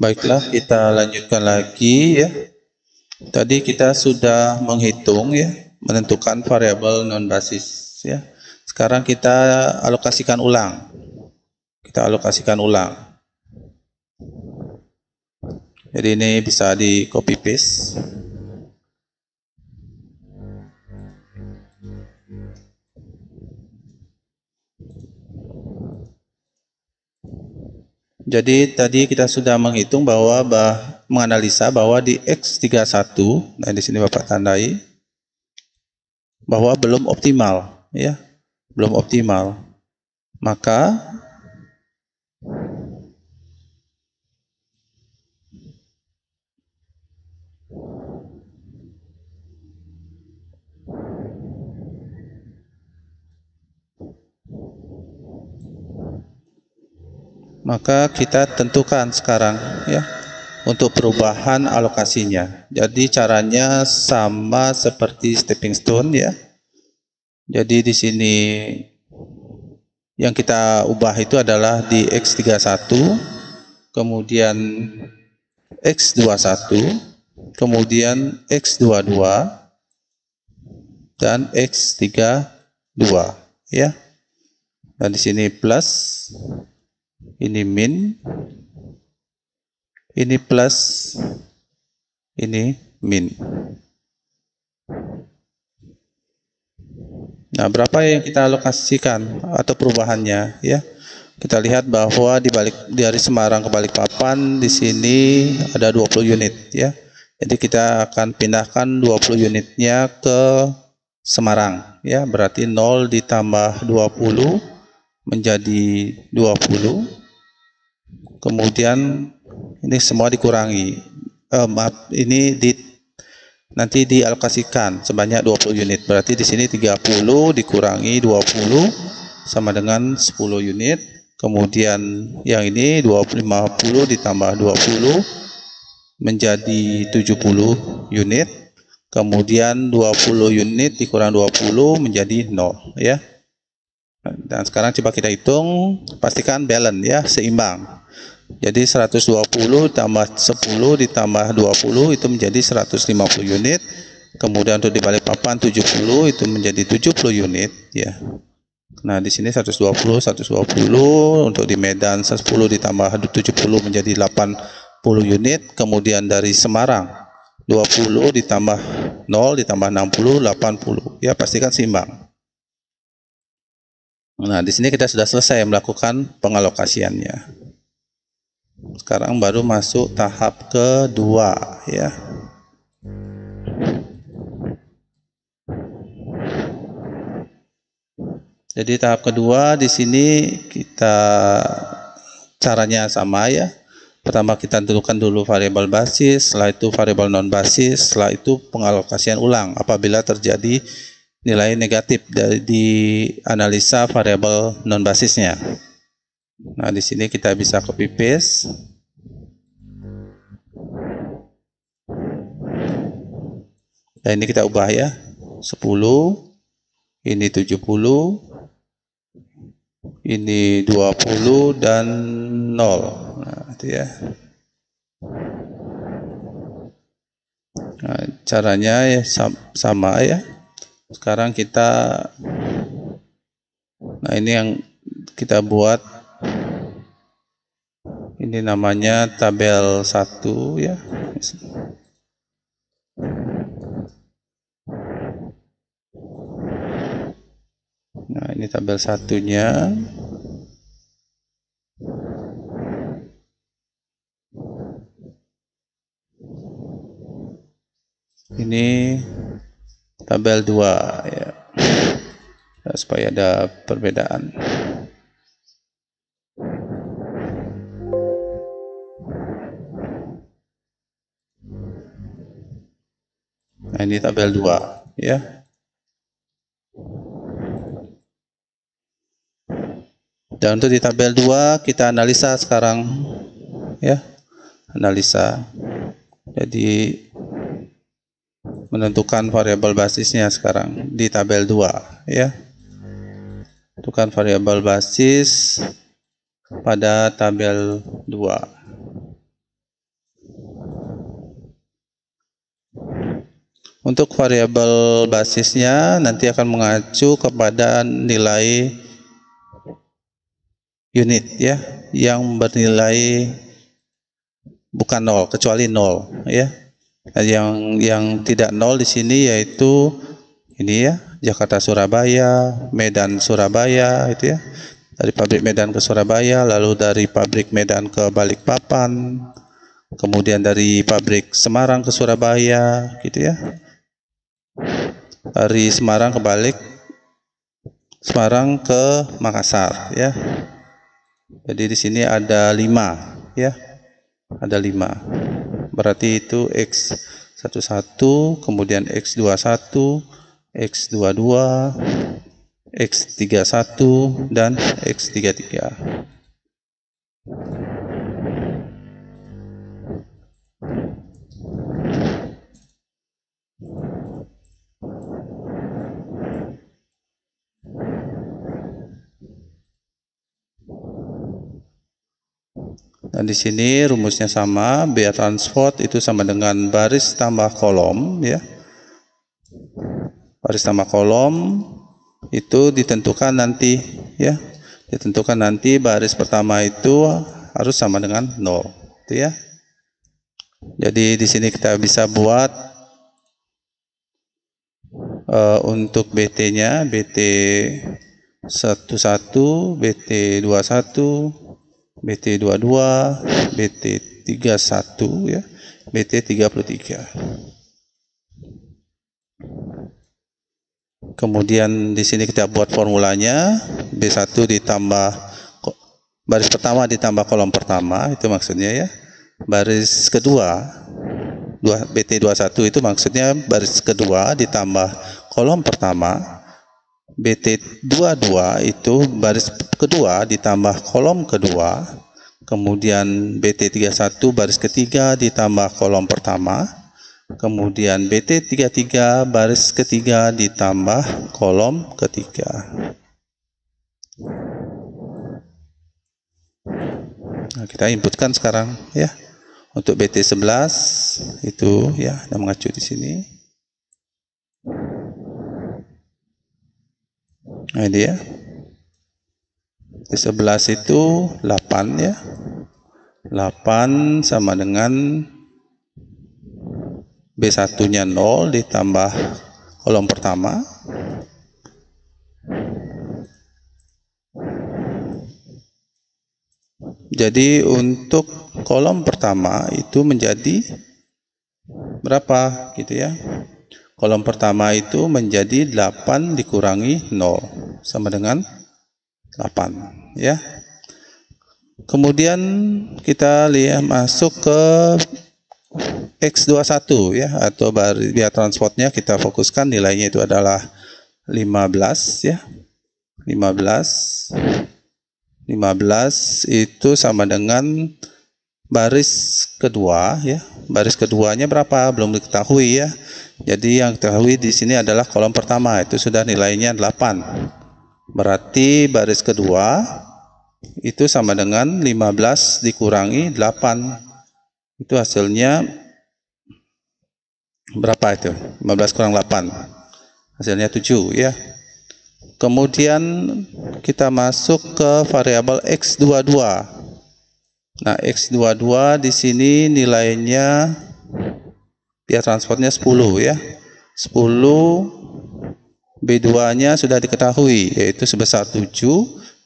Baiklah, kita lanjutkan lagi ya. Tadi kita sudah menghitung ya, menentukan variabel non basis ya. Sekarang kita alokasikan ulang. Kita alokasikan ulang. Jadi ini bisa di copy paste. Jadi tadi kita sudah menghitung bahwa menganalisa bahwa di X31, nah di sini Bapak tandai bahwa belum optimal ya, belum optimal. Maka kita tentukan sekarang ya untuk perubahan alokasinya. Jadi caranya sama seperti stepping stone ya. Jadi di sini yang kita ubah itu adalah di X31, kemudian X21, kemudian X22 dan X32 ya. Dan di sini plus, ini min, ini plus, ini min. Nah, berapa yang kita alokasikan atau perubahannya ya? Kita lihat bahwa dari Semarang ke Balikpapan di sini ada 20 unit ya. Jadi kita akan pindahkan 20 unitnya ke Semarang ya. Berarti 0 ditambah 20 menjadi 20. Kemudian ini semua dikurangi. Ini nanti dialokasikan sebanyak 20 unit. Berarti di sini 30 dikurangi 20 sama dengan 10 unit. Kemudian yang ini 50 ditambah 20 menjadi 70 unit. Kemudian 20 unit dikurang 20 menjadi 0 ya. Dan sekarang coba kita hitung, pastikan balance ya, seimbang. Jadi 120 tambah 10 ditambah 20 itu menjadi 150 unit. Kemudian untuk di Balikpapan 70 itu menjadi 70 unit ya. Nah, di sini 120 untuk di Medan 10 ditambah 70 menjadi 80 unit. Kemudian dari Semarang 20 ditambah 0 ditambah 60 80. Ya, pastikan seimbang. Nah, di sini kita sudah selesai melakukan pengalokasiannya. Sekarang baru masuk tahap kedua ya. Jadi tahap kedua di sini kita caranya sama ya. Pertama kita tentukan dulu variabel basis, setelah itu variabel non basis, setelah itu pengalokasian ulang apabila terjadi nilai negatif di analisa variabel non basisnya. Nah, di sini kita bisa copy paste. Nah, ini kita ubah ya. 10, ini 70, ini 20 dan 0. Nah, itu ya. Nah, caranya ya sama ya. Sekarang nah ini yang kita buat, ini namanya tabel 1 ya. Nah, ini tabel satunya. Ini tabel 2 ya. Nah, supaya ada perbedaan. Nah, ini tabel 2 ya. Dan untuk di tabel 2 kita analisa sekarang ya. Analisa. Jadi menentukan variabel basisnya sekarang di tabel 2 ya. Tentukan variabel basis pada tabel 2. Untuk variabel basisnya nanti akan mengacu kepada nilai unit ya, yang bernilai bukan 0 kecuali 0 ya. Nah, yang tidak 0 di sini yaitu ini ya, Jakarta Surabaya, Medan Surabaya itu ya. Dari pabrik Medan ke Surabaya, lalu dari pabrik Medan ke Balikpapan, kemudian dari pabrik Semarang ke Surabaya gitu ya. Dari Semarang ke Makassar ya. Jadi di sini ada 5 ya. Ada 5. Berarti itu X11, kemudian X21, X22, X31 dan X33. Dan di sini rumusnya sama, biaya transport itu sama dengan baris tambah kolom ya. Baris tambah kolom itu ditentukan nanti ya. Ditentukan nanti baris pertama itu harus sama dengan 0 itu ya. Jadi di sini kita bisa buat untuk BT-nya, BT11, BT21, BT22, BT31 ya, BT33. Kemudian di sini kita buat formulanya, B1 ditambah baris pertama ditambah kolom pertama, itu maksudnya ya. Baris kedua, BT21 itu maksudnya baris kedua ditambah kolom pertama. BT22 itu baris kedua ditambah kolom kedua. Kemudian BT31 baris ketiga ditambah kolom pertama. Kemudian BT33 baris ketiga ditambah kolom ketiga. Nah, kita inputkan sekarang ya. Untuk BT11 itu ya, yang mengacu di sini. Nah, ini ya. BT11 itu 8 ya. 8 sama dengan B1-nya 0 ditambah kolom pertama. Jadi untuk kolom pertama itu menjadi berapa gitu ya. Kolom pertama itu menjadi 8 dikurangi 0 sama dengan 8 ya. Kemudian kita lihat masuk ke X21 ya, atau biaya transportnya kita fokuskan nilainya itu adalah 15 ya. 15 itu sama dengan baris kedua ya. Baris keduanya berapa? Belum diketahui ya. Jadi yang diketahui di sini adalah kolom pertama, itu sudah nilainya 8. Berarti baris kedua itu sama dengan 15 dikurangi 8. Itu hasilnya berapa itu? 15 kurang 8. Hasilnya 7 ya. Kemudian kita masuk ke variabel X22. Nah, X22 di sini nilainya biaya transportnya 10 ya. 10 B2-nya sudah diketahui, yaitu sebesar 7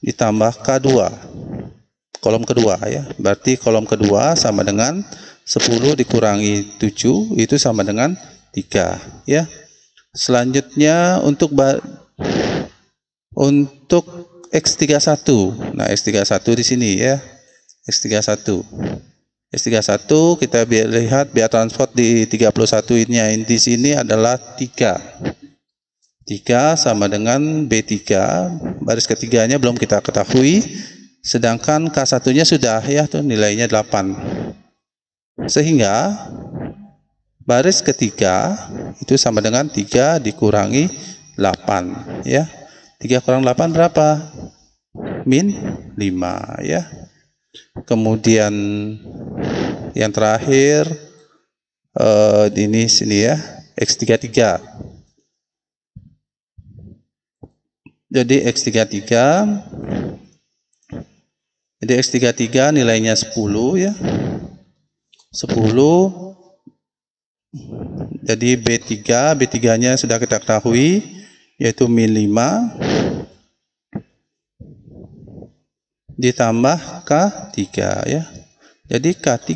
ditambah K2. Kolom kedua ya. Berarti kolom kedua sama dengan 10 dikurangi 7 itu sama dengan 3 ya. Selanjutnya untuk X31. Nah, X31 di sini ya. X31 kita lihat biaya transport di 31-nya di sini adalah 3 sama dengan B3. Baris ketiganya belum kita ketahui, sedangkan K1-nya sudah ya, tuh nilainya 8. Sehingga baris ketiga itu sama dengan 3 dikurangi 8 ya. 3 kurang 8 berapa? Min 5 ya. Kemudian yang terakhir ini sini ya. X33. Jadi X33 nilainya 10 ya. 10. Jadi B3-nya sudah kita ketahui yaitu min 5 ditambah K3 ya. Jadi K3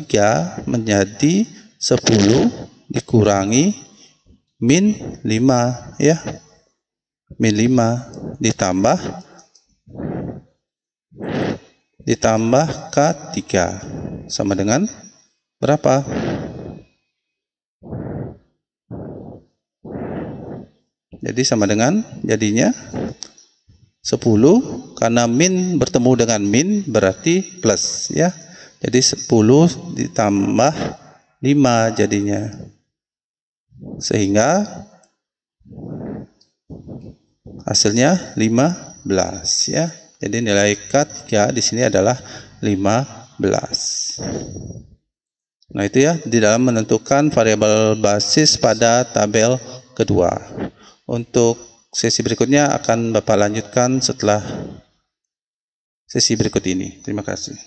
menjadi 10 dikurangi min 5 ya. Min 5 ditambah K3 sama dengan berapa? Jadi sama dengan jadinya 10 karena min bertemu dengan min berarti plus ya. Jadi 10 ditambah 5 jadinya. Sehingga hasilnya 15 ya. Jadi nilai K3 di sini adalah 15. Nah, itu ya di dalam menentukan variabel basis pada tabel kedua. Untuk sesi berikutnya akan Bapak lanjutkan setelah sesi berikut ini. Terima kasih.